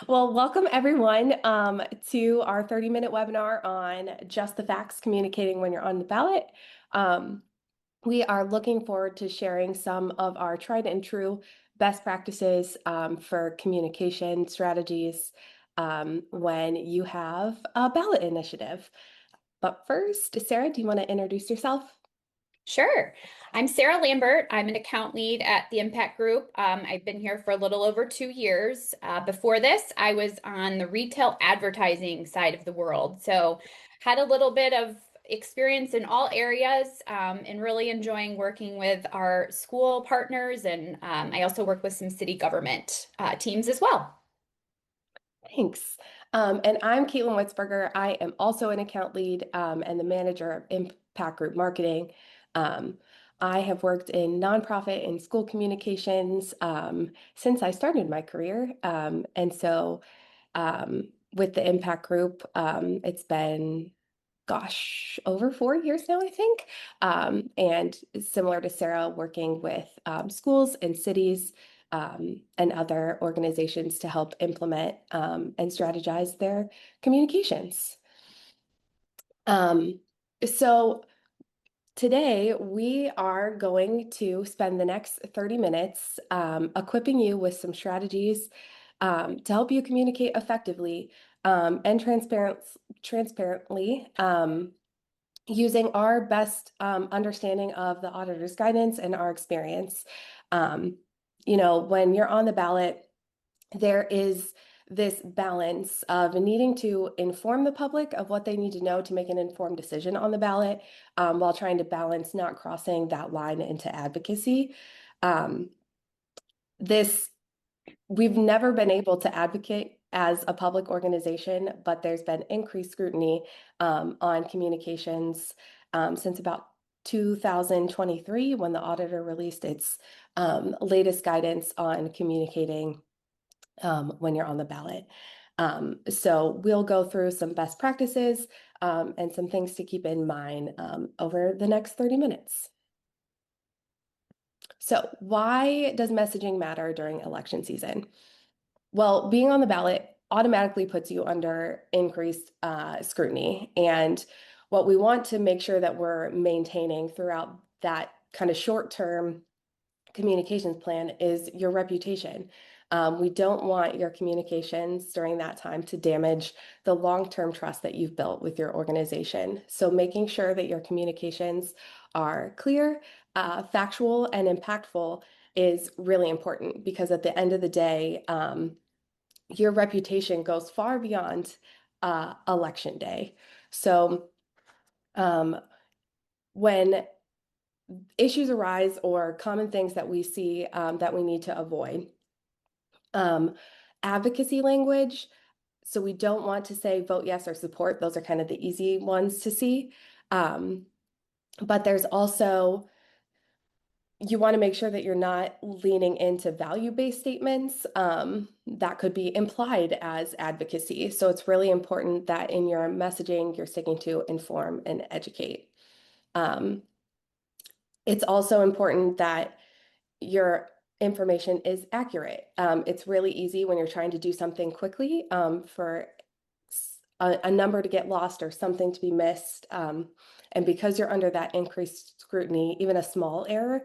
Well, welcome everyone to our 30-minute webinar on just the facts communicating when you're on the ballot. Um, we are looking forward to sharing some of our tried and true best practices for communication strategies when you have a ballot initiative. But first, Sarah, do you want to introduce yourself? Sure. I'm Sarah Lambert. I'm an account lead at the Impact Group. I've been here for a little over 2 years. Before this, I was on the retail advertising side of the world. So had a little bit of experience in all areas and really enjoying working with our school partners. And I also work with some city government teams as well. Thanks. And I'm Kaitlin Witzberger. I am also an account lead and the manager of Impact Group Marketing. Um, I have worked in nonprofit and school communications since I started my career. With the Impact Group, it's been, gosh, over 4 years now, I think. And similar to Sarah, working with schools and cities and other organizations to help implement and strategize their communications. Um, so today we are going to spend the next 30 minutes equipping you with some strategies to help you communicate effectively and transparently using our best understanding of the auditor's guidance and our experience. Um, when you're on the ballot, there is this balance of needing to inform the public of what they need to know to make an informed decision on the ballot, while trying to balance not crossing that line into advocacy. Um, this We've never been able to advocate as a public organization, but there's been increased scrutiny on communications since about 2023 when the auditor released its latest guidance on communicating when you're on the ballot. So we'll go through some best practices and some things to keep in mind over the next 30 minutes. So why does messaging matter during election season? Well, being on the ballot automatically puts you under increased scrutiny. And what we want to make sure that we're maintaining throughout that kind of short-term communications plan is your reputation. We don't want your communications during that time to damage the long-term trust that you've built with your organization. So making sure that your communications are clear, factual, and impactful is really important because at the end of the day, your reputation goes far beyond election day. So um, when issues arise or common things that we see that we need to avoid, um, advocacy language. So we don't want to say vote yes or support. Those are kind of the easy ones to see. Um, but there's also you want to make sure that you're not leaning into value-based statements that could be implied as advocacy. So it's really important that in your messaging, you're sticking to inform and educate. Um, it's also important that your information is accurate. It's really easy when you're trying to do something quickly for a number to get lost or something to be missed. And because you're under that increased scrutiny, even a small error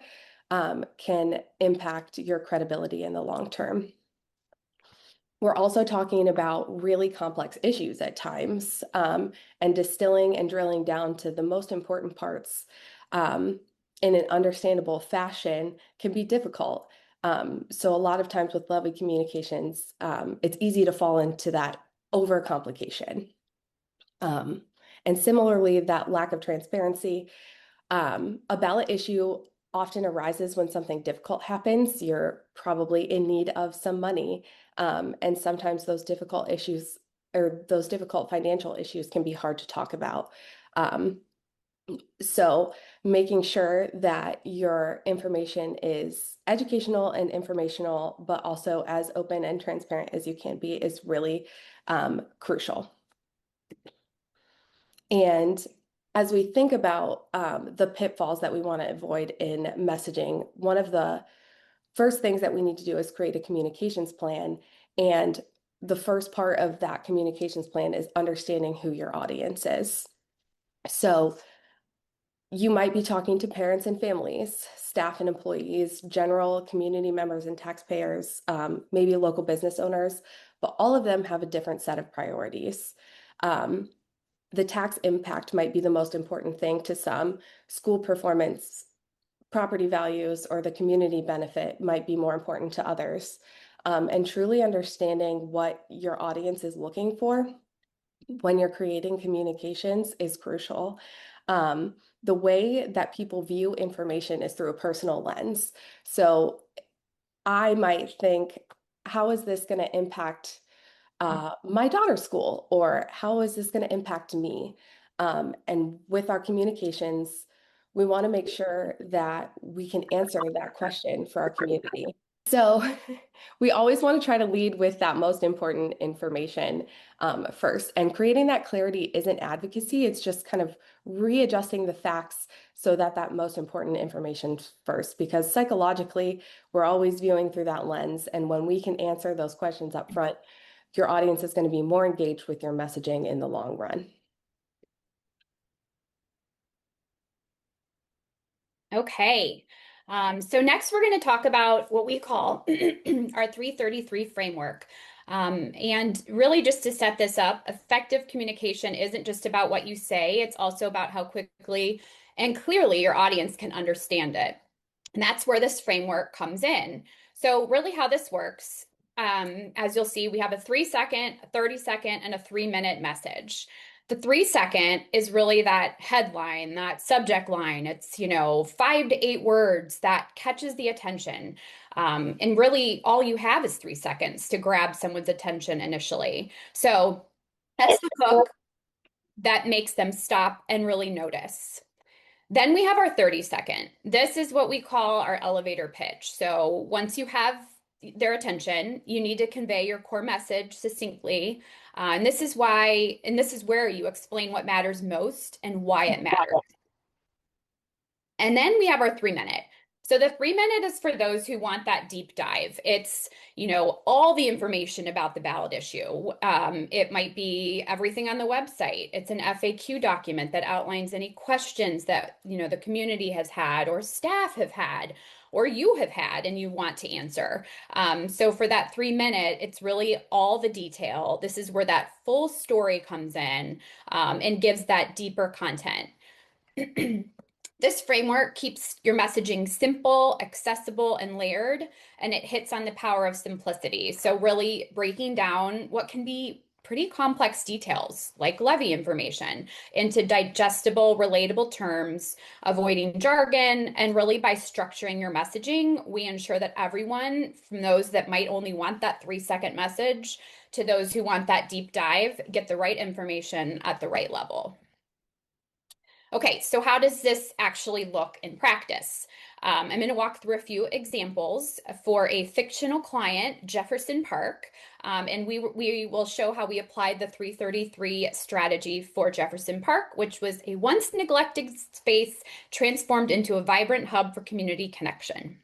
can impact your credibility in the long term. We're also talking about really complex issues at times, and distilling and drilling down to the most important parts in an understandable fashion can be difficult. So a lot of times with lobby communications, it's easy to fall into that overcomplication. Um, and similarly, that lack of transparency, a ballot issue often arises when something difficult happens. You're probably in need of some money. And sometimes those difficult issues or those difficult financial issues can be hard to talk about. Um, so making sure that your information is educational and informational, but also as open and transparent as you can be is really crucial. And as we think about the pitfalls that we want to avoid in messaging, one of the first things that we need to do is create a communications plan. And the first part of that communications plan is understanding who your audience is. So you might be talking to parents and families, staff and employees, general community members and taxpayers, maybe local business owners, but all of them have a different set of priorities. Um, the tax impact might be the most important thing to some. School performance, property values, or the community benefit might be more important to others. And truly understanding what your audience is looking for when you're creating communications is crucial. The way that people view information is through a personal lens. So I might think, how is this going to impact my daughter's school? Or how is this going to impact me? And with our communications, we want to make sure that we can answer that question for our community. So we always want to try to lead with that most important information first. And creating that clarity isn't advocacy, it's just kind of readjusting the facts so that that most important information first, because psychologically, we're always viewing through that lens. And when we can answer those questions up front, your audience is going to be more engaged with your messaging in the long run. Okay. So next we're going to talk about what we call our 333 framework. And really just to set this up, effective communication isn't just about what you say, it's also about how quickly and clearly your audience can understand it. And that's where this framework comes in. So really how this works, as you'll see, we have a 3-second, a 30-second, and a 3-minute message. The 3-second is really that headline, that subject line. It's, 5 to 8 words that catches the attention. And really all you have is 3 seconds to grab someone's attention initially. So that's the hook that makes them stop and really notice. Then we have our 30-second. This is what we call our elevator pitch. So once you have their attention, you need to convey your core message succinctly. And this is where you explain what matters most and why it matters. And then we have our 3-minute. So the 3-minute is for those who want that deep dive. It's, all the information about the ballot issue. It might be everything on the website. It's an FAQ document that outlines any questions that, the community has had or staff have had or you have had and you want to answer. So for that 3-minute, it's really all the detail. This is where that full story comes in and gives that deeper content. This framework keeps your messaging simple, accessible, and layered, and it hits on the power of simplicity. So really breaking down what can be pretty complex details like levy information into digestible, relatable terms, avoiding jargon, and really by structuring your messaging, we ensure that everyone, from those that might only want that 3-second message to those who want that deep dive, get the right information at the right level. Okay, so how does this actually look in practice? I'm going to walk through a few examples for a fictional client, Jefferson Park, and we will show how we applied the 333 strategy for Jefferson Park, which was a once neglected space transformed into a vibrant hub for community connection.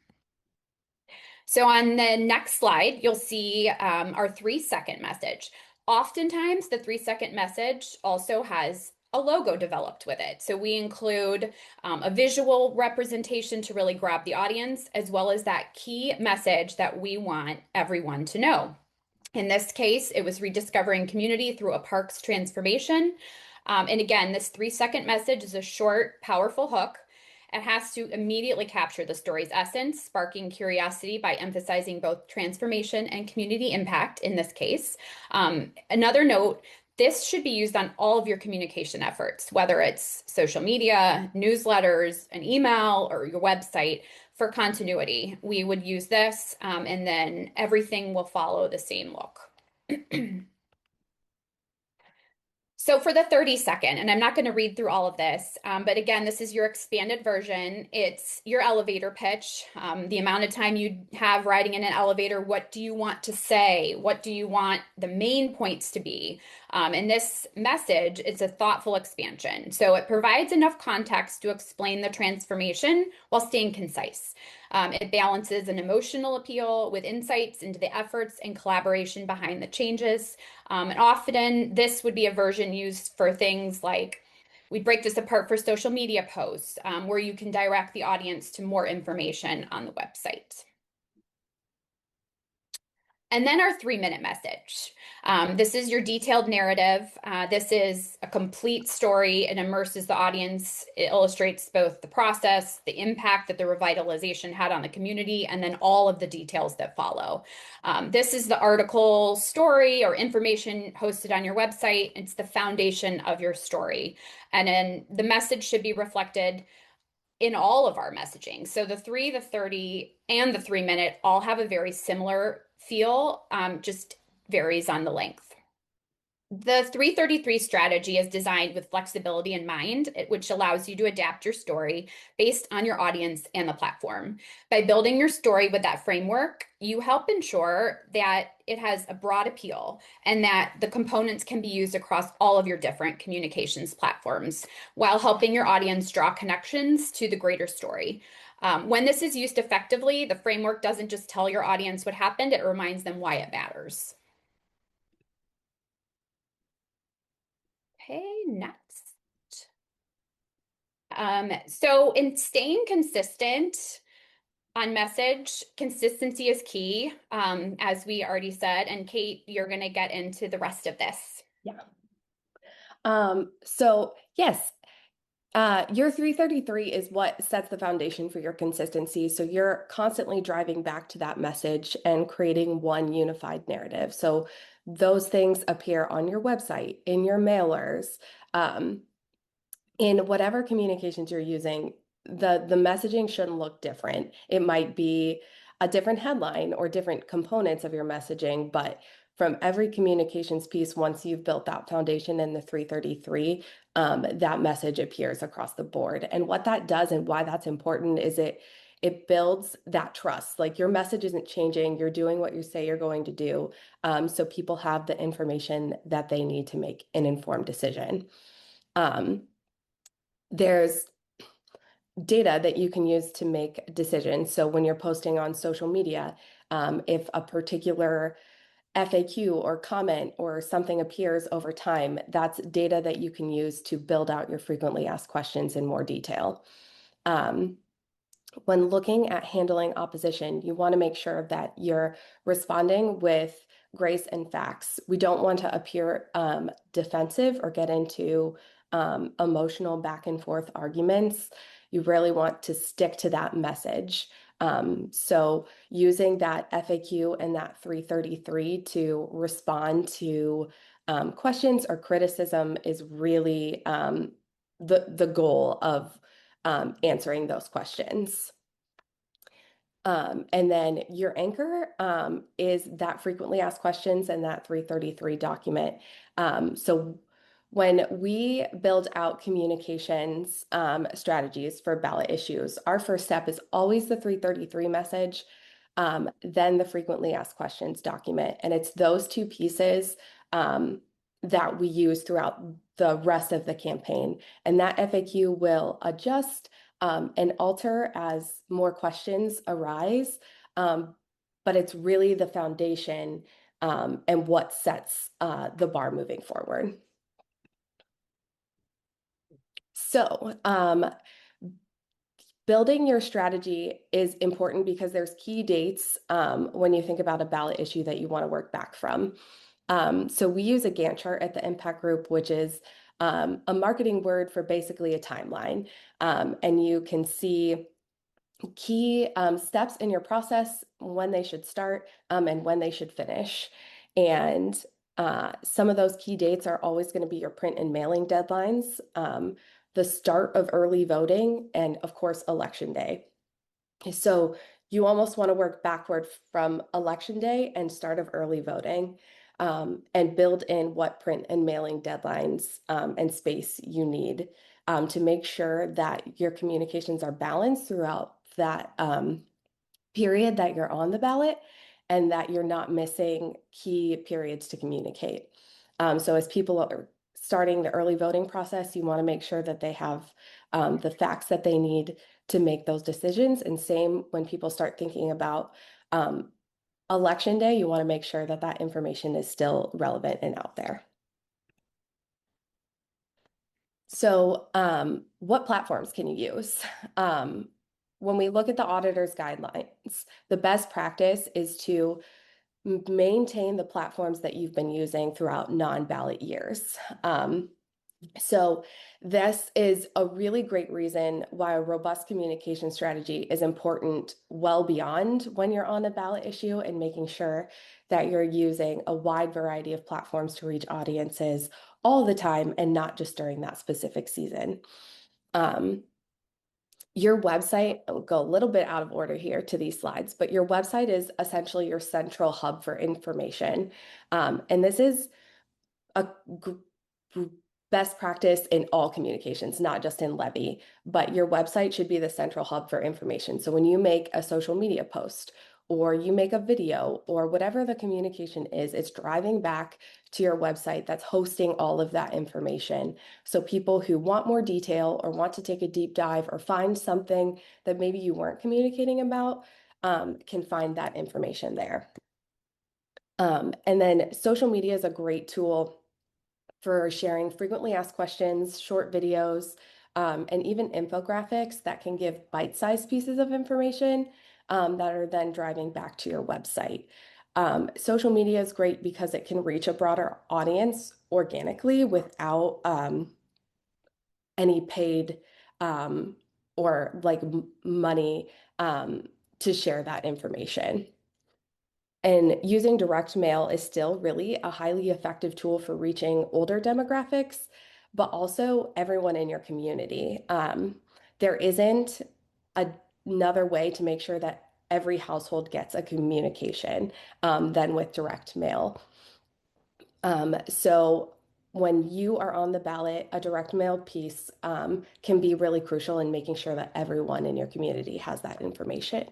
So on the next slide, you'll see our 3-second message. Oftentimes, the 3-second message also has a logo developed with it. So we include a visual representation to really grab the audience, as well as that key message that we want everyone to know. In this case, it was rediscovering community through a park's transformation. And again, this 3-second message is a short, powerful hook. It has to immediately capture the story's essence, sparking curiosity by emphasizing both transformation and community impact in this case. Another note, this should be used on all of your communication efforts, whether it's social media, newsletters, an email, or your website. For continuity, we would use this, and then everything will follow the same look. So for the 30-second, and I'm not going to read through all of this, but again, this is your expanded version. It's your elevator pitch, the amount of time you have riding in an elevator. What do you want to say? What do you want the main points to be? And this message is a thoughtful expansion. So it provides enough context to explain the transformation while staying concise. It balances an emotional appeal with insights into the efforts and collaboration behind the changes. And often this would be a version used for things like we break this apart for social media posts, where you can direct the audience to more information on the website. And then our 3-minute message. This is your detailed narrative. This is a complete story. It immerses the audience. It illustrates both the process, the impact that the revitalization had on the community, and then all of the details that follow. This is the article, story, or information hosted on your website. It's the foundation of your story. And then the message should be reflected in all of our messaging. So the 3, the 30, and the 3-minute all have a very similar feel, just varies on the length. The 333 strategy is designed with flexibility in mind, which allows you to adapt your story based on your audience and the platform. By building your story with that framework, you help ensure that it has a broad appeal and that the components can be used across all of your different communications platforms while helping your audience draw connections to the greater story. When this is used effectively, the framework doesn't just tell your audience what happened, it reminds them why it matters. Okay, next. So in staying consistent on message, consistency is key, as we already said. And Kate, you're going to get into the rest of this. Yeah. So yes, your 333 is what sets the foundation for your consistency. So you're constantly driving back to that message and creating one unified narrative. So those things appear on your website, in your mailers, in whatever communications you're using. The messaging shouldn't look different. It might be a different headline or different components of your messaging, but from every communications piece, once you've built that foundation in the 333, that message appears across the board. And what that does and why that's important is it builds that trust. Like your message isn't changing, you're doing what you say you're going to do. So people have the information that they need to make an informed decision. There's data that you can use to make decisions. So when you're posting on social media, if a particular FAQ or comment or something appears over time, that's data that you can use to build out your frequently asked questions in more detail. When looking at handling opposition, you want to make sure that you're responding with grace and facts. We don't want to appear defensive or get into emotional back and forth arguments. You really want to stick to that message. So using that FAQ and that 333 to respond to questions or criticism is really the goal of answering those questions. And then your anchor is that frequently asked questions and that 333 document. So when we build out communications strategies for ballot issues, our first step is always the 333 message, then the frequently asked questions document. And it's those two pieces that we use throughout the rest of the campaign. And that FAQ will adjust and alter as more questions arise. But it's really the foundation and what sets the bar moving forward. So, building your strategy is important because there's key dates when you think about a ballot issue that you want to work back from. So we use a Gantt chart at the Impact Group, which is a marketing word for basically a timeline. And you can see key steps in your process, when they should start and when they should finish. And some of those key dates are always going to be your print and mailing deadlines, the start of early voting, and of course, election day. So you almost want to work backward from election day and start of early voting, and build in what print and mailing deadlines and space you need to make sure that your communications are balanced throughout that period that you're on the ballot and that you're not missing key periods to communicate. So as people are starting the early voting process, you want to make sure that they have the facts that they need to make those decisions. And same when people start thinking about election day, you want to make sure that that information is still relevant and out there. So, what platforms can you use? When we look at the auditor's guidelines, the best practice is to maintain the platforms that you've been using throughout non-ballot years. So this is a really great reason why a robust communication strategy is important well beyond when you're on a ballot issue, and making sure that you're using a wide variety of platforms to reach audiences all the time and not just during that specific season. Um, your website, I'll go a little bit out of order here to these slides, but your website is essentially your central hub for information. And this is a best practice in all communications, not just in levy, but your website should be the central hub for information. So when you make a social media post or you make a video or whatever the communication is, it's driving back to your website that's hosting all of that information. So people who want more detail or want to take a deep dive or find something that maybe you weren't communicating about can find that information there. And then social media is a great tool for sharing frequently asked questions, short videos, and even infographics that can give bite-sized pieces of information that are then driving back to your website. Social media is great because it can reach a broader audience organically without any paid or like money to share that information. And using direct mail is still really a highly effective tool for reaching older demographics, but also everyone in your community. There isn't another way to make sure that every household gets a communication than with direct mail. So when you are on the ballot, a direct mail piece can be really crucial in making sure that everyone in your community has that information.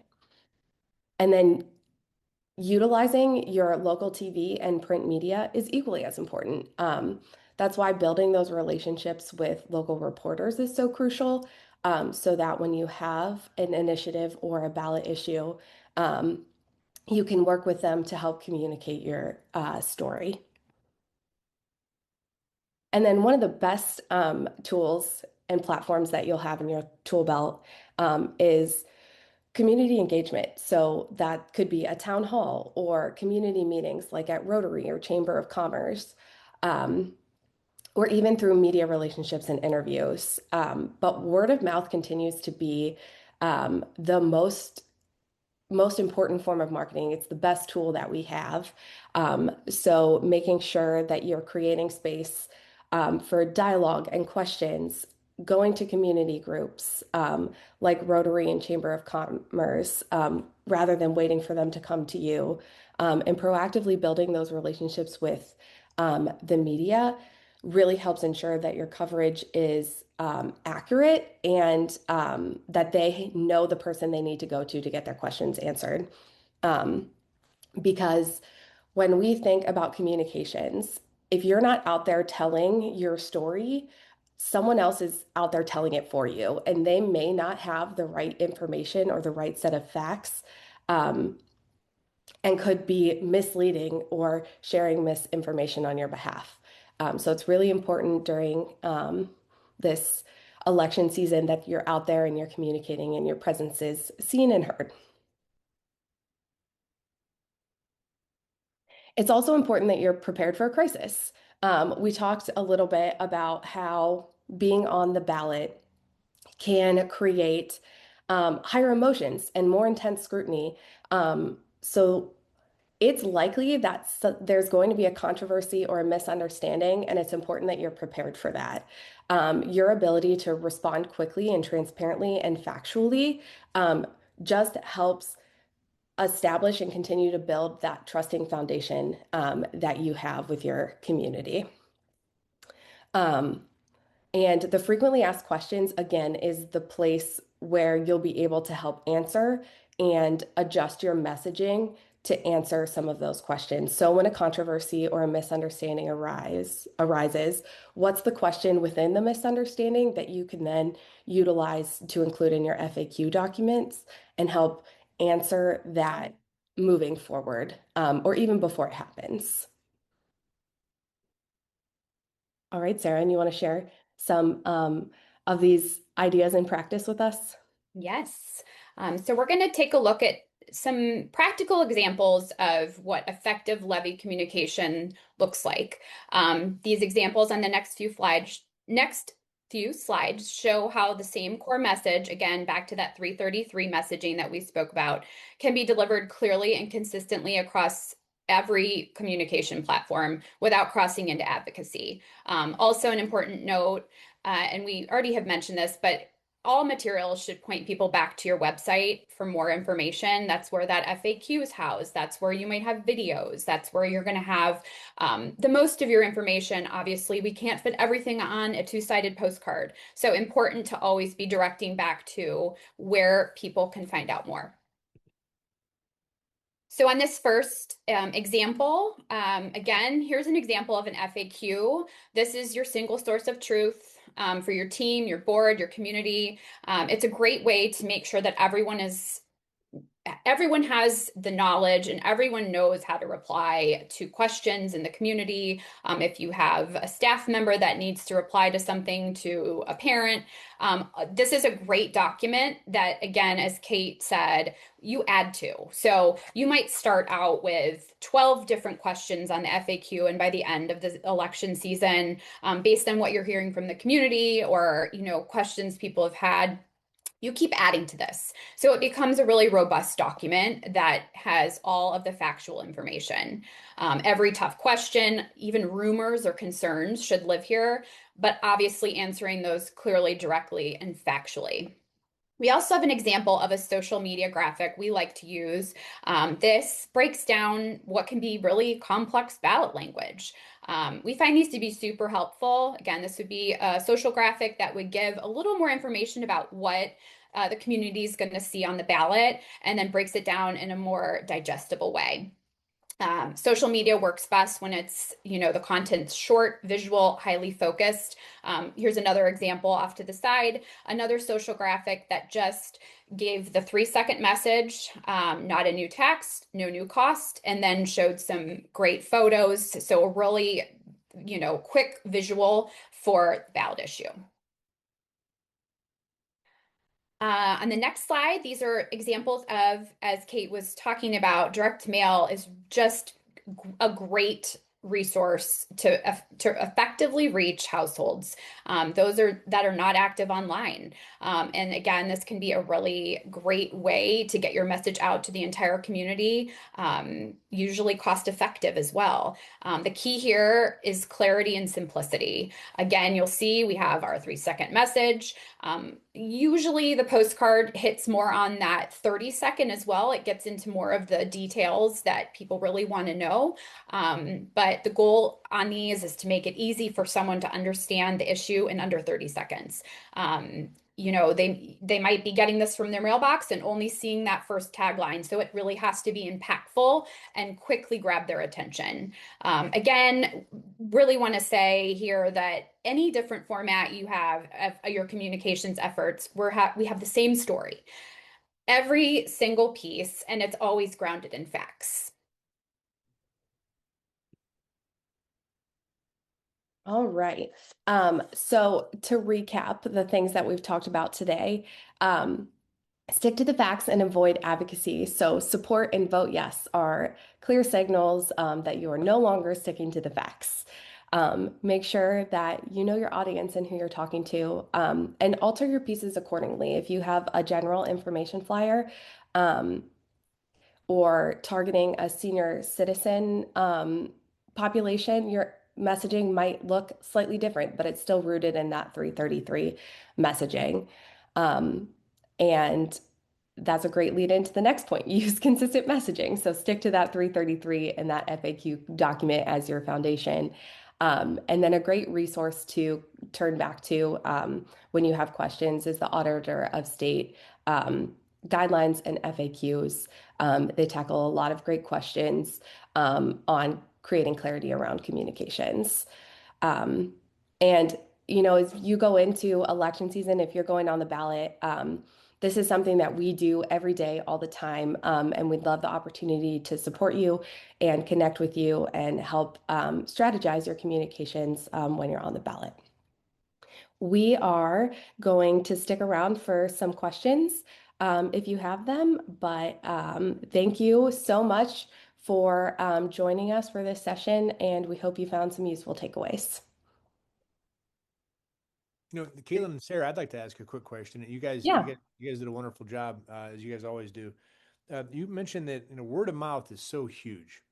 And then utilizing your local TV and print media is equally as important. That's why building those relationships with local reporters is so crucial, so that when you have an initiative or a ballot issue, you can work with them to help communicate your story. And then one of the best tools and platforms that you'll have in your tool belt is community engagement. So that could be a town hall or community meetings like at Rotary or Chamber of Commerce, um, or even through media relationships and interviews. But word of mouth continues to be the most important form of marketing. It's the best tool that we have. So making sure that you're creating space for dialogue and questions, going to community groups like Rotary and Chamber of Commerce, rather than waiting for them to come to you, and proactively building those relationships with the media really helps ensure that your coverage is accurate and that they know the person they need to go to get their questions answered. Um, because when we think about communications, if you're not out there telling your story, someone else is out there telling it for you, and they may not have the right information or the right set of facts. And could be misleading or sharing misinformation on your behalf. So it's really important during this election season that you're out there and you're communicating and your presence is seen and heard. It's also important that you're prepared for a crisis. We talked a little bit about how being on the ballot can create higher emotions and more intense scrutiny. So it's likely that there's going to be a controversy or a misunderstanding, and it's important that you're prepared for that. Your ability to respond quickly and transparently and factually just helps establish and continue to build that trusting foundation that you have with your community. Um, and the frequently asked questions, again, is the place where you'll be able to help answer and adjust your messaging to answer some of those questions. So when a controversy or a misunderstanding arises, what's the question within the misunderstanding that you can then utilize to include in your FAQ documents and help answer that moving forward, or even before it happens. All right, Sarah, and you want to share some of these ideas in practice with us? Yes. So we're going to take a look at some practical examples of what effective levy communication looks like. These examples on the next few slides show how the same core message, again, back to that 333 messaging that we spoke about, can be delivered clearly and consistently across every communication platform without crossing into advocacy. Also, an important note, and we already have mentioned this, but all materials should point people back to your website for more information. That's where that FAQ is housed. That's where you might have videos. That's where you're going to have the most of your information. Obviously, we can't fit everything on a two-sided postcard. So important to always be directing back to where people can find out more. So on this first example, again, here's an example of an FAQ. This is your single source of truth for your team, your board, your community. It's a great way to make sure that everyone has the knowledge and everyone knows how to reply to questions in the community. If you have a staff member that needs to reply to something to a parent, this is a great document that, again, as Kate said, you add to. So you might start out with 12 different questions on the FAQ, and by the end of the election season, based on what you're hearing from the community or questions people have had, you keep adding to this. So it becomes a really robust document that has all of the factual information. Every tough question, even rumors or concerns should live here, but obviously answering those clearly, directly, and factually. We also have an example of a social media graphic we like to use. This breaks down what can be really complex ballot language. We find these to be super helpful. Again, this would be a social graphic that would give a little more information about what the community is going to see on the ballot and then breaks it down in a more digestible way. Social media works best when it's, the content's short, visual, highly focused. Here's another example off to the side, another social graphic that just gave the 3-second message, not a new text, no new cost, and then showed some great photos. So a really, quick visual for the ballot issue. On the next slide, these are examples of, as Kate was talking about, direct mail is just a great resource to effectively reach households. Those that are not active online. And again, this can be a really great way to get your message out to the entire community, usually cost effective as well. The key here is clarity and simplicity. Again, you'll see we have our 3-second message. Usually the postcard hits more on that 30-second as well. It gets into more of the details that people really want to know. But the goal on these is to make it easy for someone to understand the issue in under 30 seconds. They might be getting this from their mailbox and only seeing that first tagline. So it really has to be impactful and quickly grab their attention. Again, really want to say here that any different format you have of your communications efforts, we have the same story. Every single piece, and it's always grounded in facts. All right. So to recap the things that we've talked about today, stick to the facts and avoid advocacy. So support and vote yes are clear signals that you are no longer sticking to the facts. Make sure that you know your audience and who you're talking to, and alter your pieces accordingly. If you have a general information flyer, or targeting a senior citizen population, your messaging might look slightly different, but it's still rooted in that 333 messaging. Um, and that's a great lead into the next point. Use consistent messaging. So stick to that 333 and that FAQ document as your foundation. And then a great resource to turn back to when you have questions is the Auditor of State guidelines and FAQs. They tackle a lot of great questions on creating clarity around communications. Um, and, as you go into election season, if you're going on the ballot, this is something that we do every day, all the time. And we'd love the opportunity to support you and connect with you and help strategize your communications when you're on the ballot. We are going to stick around for some questions if you have them, but thank you so much for joining us for this session, and we hope you found some useful takeaways. Kaitlin and Sarah, I'd like to ask a quick question. You guys, Yeah. you guys did a wonderful job, as you guys always do. You mentioned that word of mouth is so huge,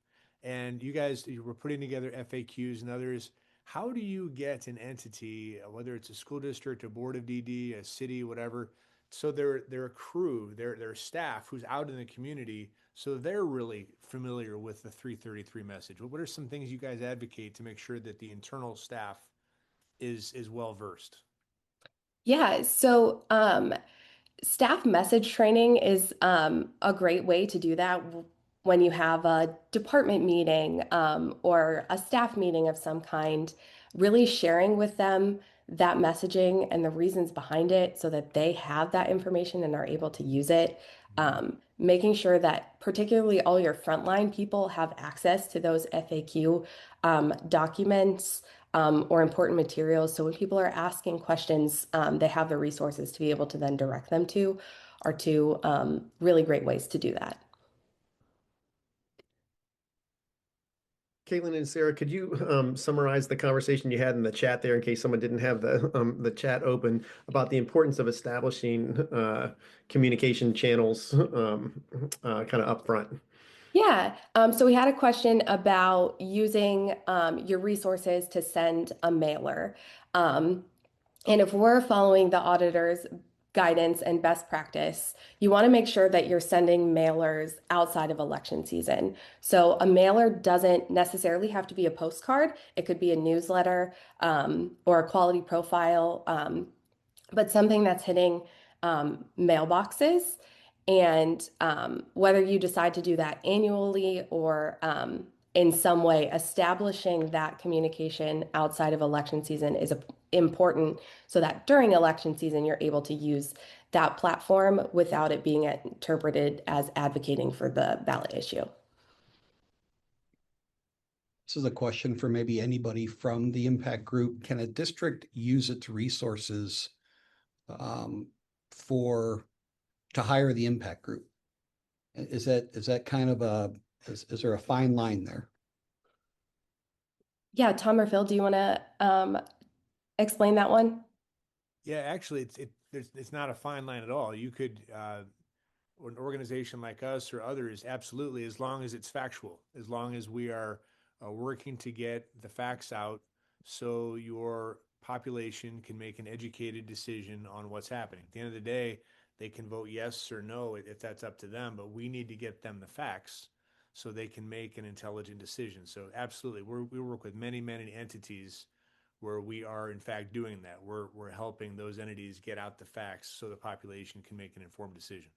and you were putting together FAQs and others. How do you get an entity, whether it's a school district, a board of DD, a city, whatever, so they're a crew, their staff who's out in the community, so they're really familiar with the 333 message? What are some things you guys advocate to make sure that the internal staff is well versed? Yeah, so staff message training is a great way to do that when you have a department meeting or a staff meeting of some kind, really sharing with them that messaging and the reasons behind it so that they have that information and are able to use it. Making sure that particularly all your frontline people have access to those FAQ documents or important materials. So when people are asking questions, they have the resources to be able to then direct them to, are two really great ways to do that. Kaitlin and Sarah, could you summarize the conversation you had in the chat there in case someone didn't have the chat open about the importance of establishing communication channels kind of upfront? Yeah, so we had a question about using your resources to send a mailer. Um, And if we're following the auditor's guidance and best practice, you want to make sure that you're sending mailers outside of election season. So a mailer doesn't necessarily have to be a postcard. It could be a newsletter or a quality profile, but something that's hitting mailboxes. And whether you decide to do that annually or in some way, establishing that communication outside of election season is important so that during election season, you're able to use that platform without it being interpreted as advocating for the ballot issue. This is a question for maybe anybody from the impact group. Can a district use its resources for to hire the impact group? Is that kind of is there a fine line there? Yeah, Tom or Phil, do you want to explain that one? Yeah, actually, it's not a fine line at all. You could, or an organization like us or others, absolutely, as long as it's factual, as long as we are working to get the facts out, so your population can make an educated decision on what's happening. At the end of the day, they can vote yes or no if that's up to them, but we need to get them the facts so they can make an intelligent decision. So absolutely, we work with many, many entities where we are in fact doing that. We're helping those entities get out the facts so the population can make an informed decision.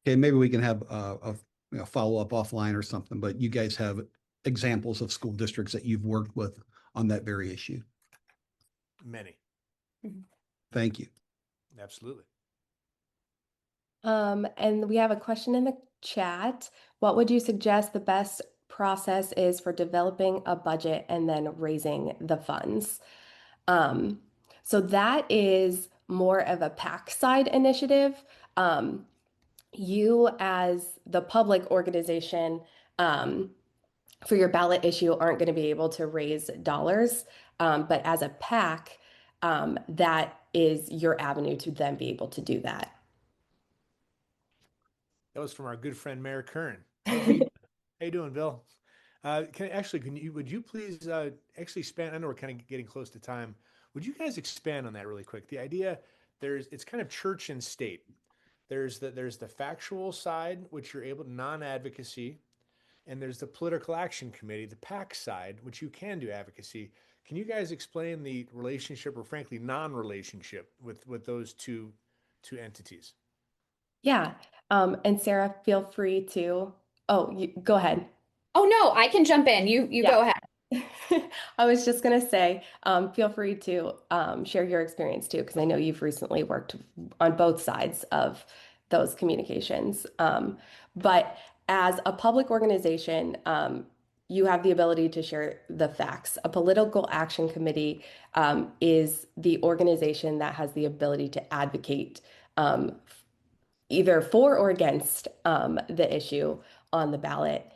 Okay, maybe we can have a follow up offline or something. But you guys have examples of school districts that you've worked with on that very issue. Many. Thank you. Absolutely. And we have a question in the chat. What would you suggest the best process is for developing a budget and then raising the funds? So that is more of a PAC side initiative. You, as the public organization, for your ballot issue, aren't going to be able to raise dollars. But as a PAC, that is your avenue to then be able to do that. That was from our good friend Mayor Kern. How you doing, Bill? Would you please actually expand? I know we're kind of getting close to time. Would you guys expand on that really quick? The idea it's kind of church and state. There's the factual side, which you're able to non-advocacy, and there's the political action committee, the PAC side, which you can do advocacy. Can you guys explain the relationship, or frankly non-relationship, with those two entities? Yeah. And Sarah, feel free to, oh, go ahead. Oh no, I can jump in. You Yeah. go ahead. I was just going to say, feel free to share your experience too, because I know you've recently worked on both sides of those communications. But as a public organization, you have the ability to share the facts. A political action committee is the organization that has the ability to advocate either for or against the issue on the ballot.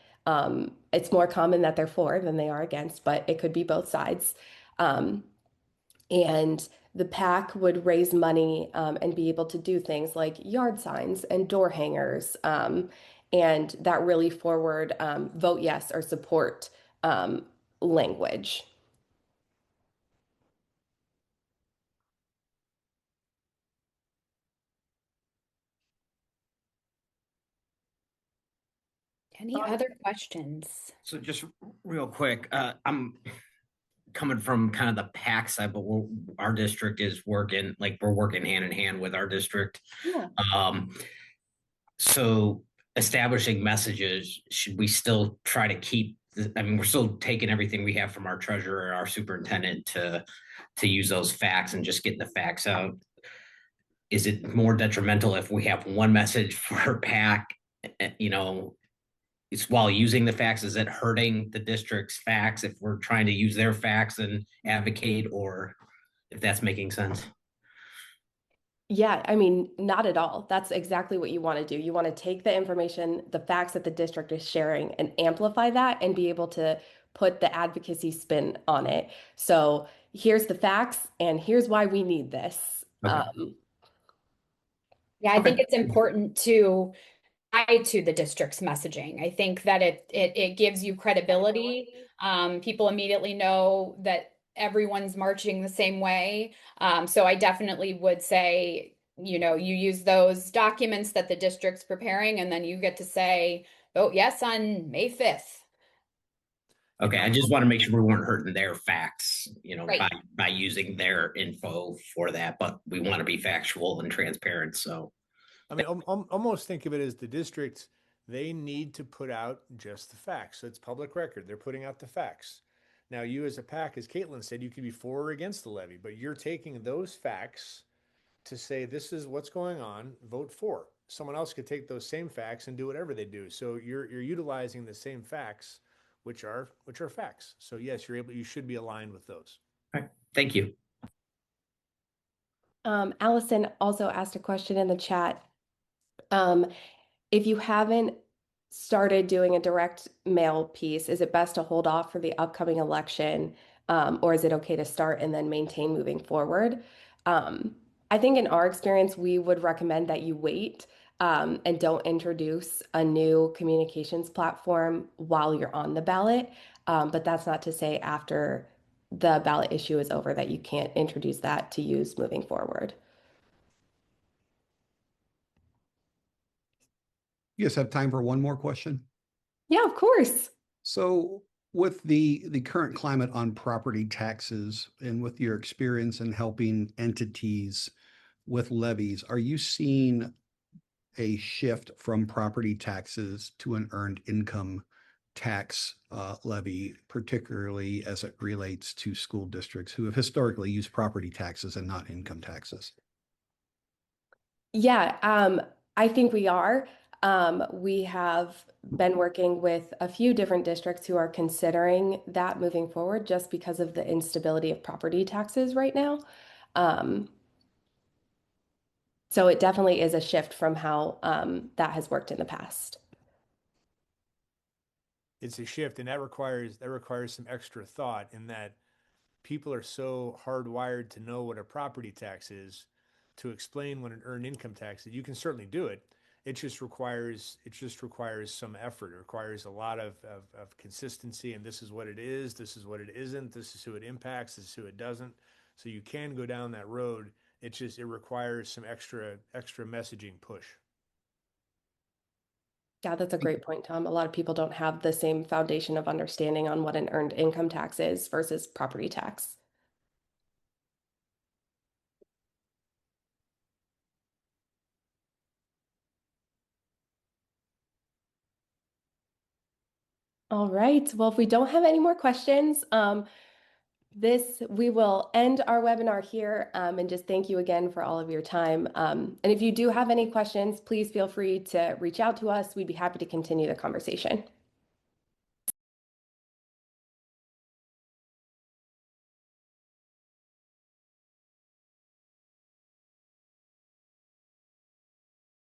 It's more common that they're for than they are against, but it could be both sides. Um, and the PAC would raise money and be able to do things like yard signs and door hangers, and that really forward vote yes or support language. Any other questions? So just real quick, I'm coming from kind of the PAC side, but our district is working, like we're working hand in hand with our district. Yeah. So establishing messages, should we still try to keep, I mean, we're still taking everything we have from our treasurer and our superintendent to use those facts and just getting the facts out. Is it more detrimental if we have one message for PAC, you know, it's while using the facts, is it hurting the district's facts if we're trying to use their facts and advocate, or if that's making sense? Yeah, I mean, not at all. That's exactly what you want to do. You want to take the information, the facts that the district is sharing, and amplify that and be able to put the advocacy spin on it. So here's the facts, and here's why we need this. Okay. Yeah, I think Okay. it's important to tie to the district's messaging. I think that it gives you credibility. People immediately know that everyone's marching the same way. So I definitely would say, you know, you use those documents that the district's preparing, and then you get to say, vote yes on May 5th. Okay, I just want to make sure we weren't hurting their facts, you know, Right. by using their info for that, but we want to be factual and transparent. So I mean, almost think of it as the district, they need to put out just the facts. So it's public record. They're putting out the facts. Now, you as a PAC, as Kaitlin said, you could be for or against the levy, but you're taking those facts to say this is what's going on, vote for. Someone else could take those same facts and do whatever they do. So you're utilizing the same facts, which are facts. So yes, you should be aligned with those. all right, thank you. Allison also asked a question in the chat. If you haven't started doing a direct mail piece, is it best to hold off for the upcoming election, or is it okay to start and then maintain moving forward? I think in our experience, we would recommend that you wait and don't introduce a new communications platform while you're on the ballot. But that's not to say after the ballot issue is over that you can't introduce that to use moving forward. You guys have time for one more question? Yeah, of course. So with the current climate on property taxes and with your experience in helping entities with levies, are you seeing a shift from property taxes to an earned income tax levy, particularly as it relates to school districts who have historically used property taxes and not income taxes? Yeah, I think we are. We have been working with a few different districts who are considering that moving forward just because of the instability of property taxes right now. Um, so it definitely is a shift from how that has worked in the past. It's a shift, and that requires some extra thought in that people are so hardwired to know what a property tax is, to explain what an earned income tax is. You can certainly do it. It just requires some effort. It requires a lot of consistency, and this is what it is, this is what it isn't, this is who it impacts, this is who it doesn't. So you can go down that road. It requires some extra messaging push. Yeah, that's a great point, Tom. A lot of people don't have the same foundation of understanding on what an earned income tax is versus property tax. All right. Well, if we don't have any more questions, we will end our webinar here, and just thank you again for all of your time. And if you do have any questions, please feel free to reach out to us. We'd be happy to continue the conversation.